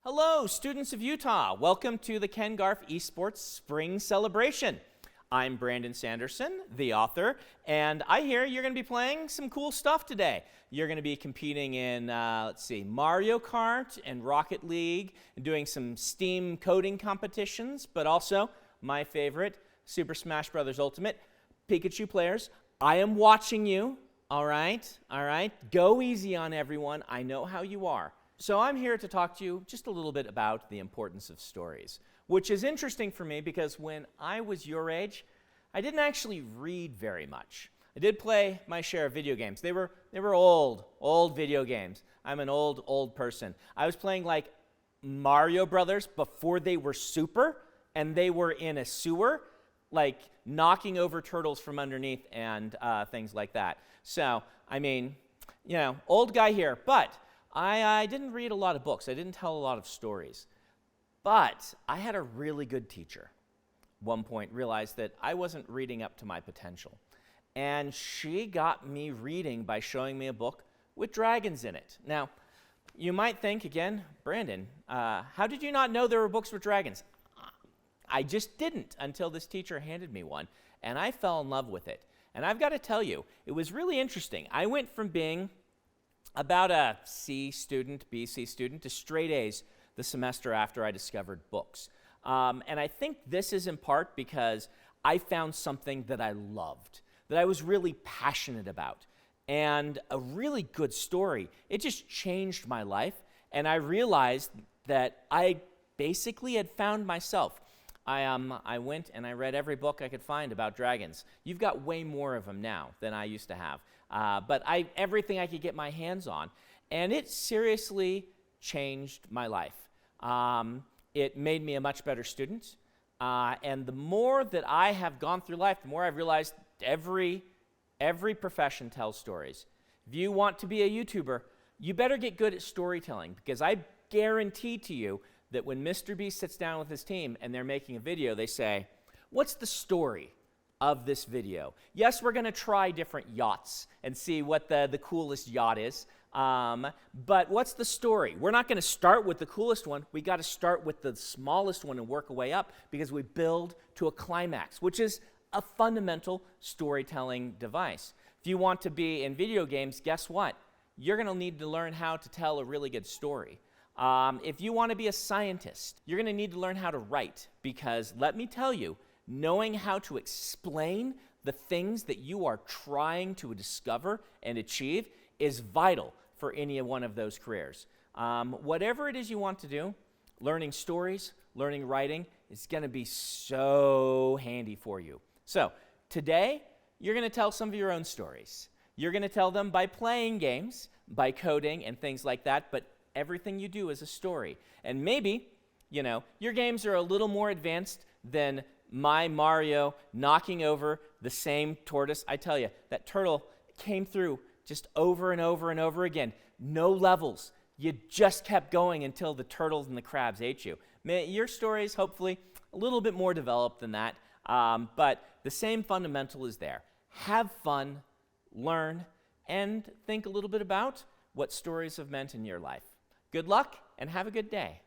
Hello, students of Utah. Welcome to the Garff Esports Spring Celebration. I'm Brandon Sanderson, the author, and I hear you're going to be playing some cool stuff today. You're going to be competing in, Mario Kart and Rocket League, and doing some Steam coding competitions, but also, my favorite, Super Smash Bros. Ultimate. Pikachu players, I am watching you, all right? Go easy on everyone. I know how you are. So I'm here to talk to you just a little bit about the importance of stories, which is interesting for me because when I was your age, I didn't actually read very much. I did play my share of video games. They were old video games. I'm an old person. I was playing like Mario Brothers before they were super, and they were in a sewer, like knocking over turtles from underneath and things like that. So, I mean, old guy here, but I didn't read a lot of books. I didn't tell a lot of stories. But I had a really good teacher. One point realized that I wasn't reading up to my potential. And she got me reading by showing me a book with dragons in it. Now, you might think, again, Brandon, how did you not know there were books with dragons? I just didn't until this teacher handed me one, and I fell in love with it. And I've got to tell you, it was really interesting. I went from being about a C student, BC student, to straight A's the semester after I discovered books. And I think this is in part because I found something that I loved, that I was really passionate about, and a really good story. It just changed my life, and I realized that I basically had found myself. I went and I read every book I could find about dragons. You've got way more of them now than I used to have. But everything I could get my hands on. And it seriously changed my life. It made me a much better student. And the more that I have gone through life, the more I've realized every profession tells stories. If you want to be a YouTuber, you better get good at storytelling, because I guarantee to you that when Mr. Beast sits down with his team and they're making a video, they say, what's the story of this video? Yes, we're going to try different yachts and see what the coolest yacht is, but what's the story? We're not going to start with the coolest one. We got to start with the smallest one and work our way up, because we build to a climax, which is a fundamental storytelling device. If you want to be in video games, guess what? You're going to need to learn how to tell a really good story. If you want to be a scientist, you're going to need to learn how to write, because let me tell you, knowing how to explain the things that you are trying to discover and achieve is vital for any one of those careers. Whatever it is you want to do, learning stories, learning writing is going to be so handy for you. So today, you're going to tell some of your own stories. You're going to tell them by playing games, by coding and things like that, but everything you do is a story. And maybe, your games are a little more advanced than my Mario knocking over the same tortoise. I tell you, that turtle came through just over and over and over again. No levels. You just kept going until the turtles and the crabs ate you. Your story is hopefully a little bit more developed than that, but the same fundamental is there. Have fun, learn, and think a little bit about what stories have meant in your life. Good luck, and have a good day.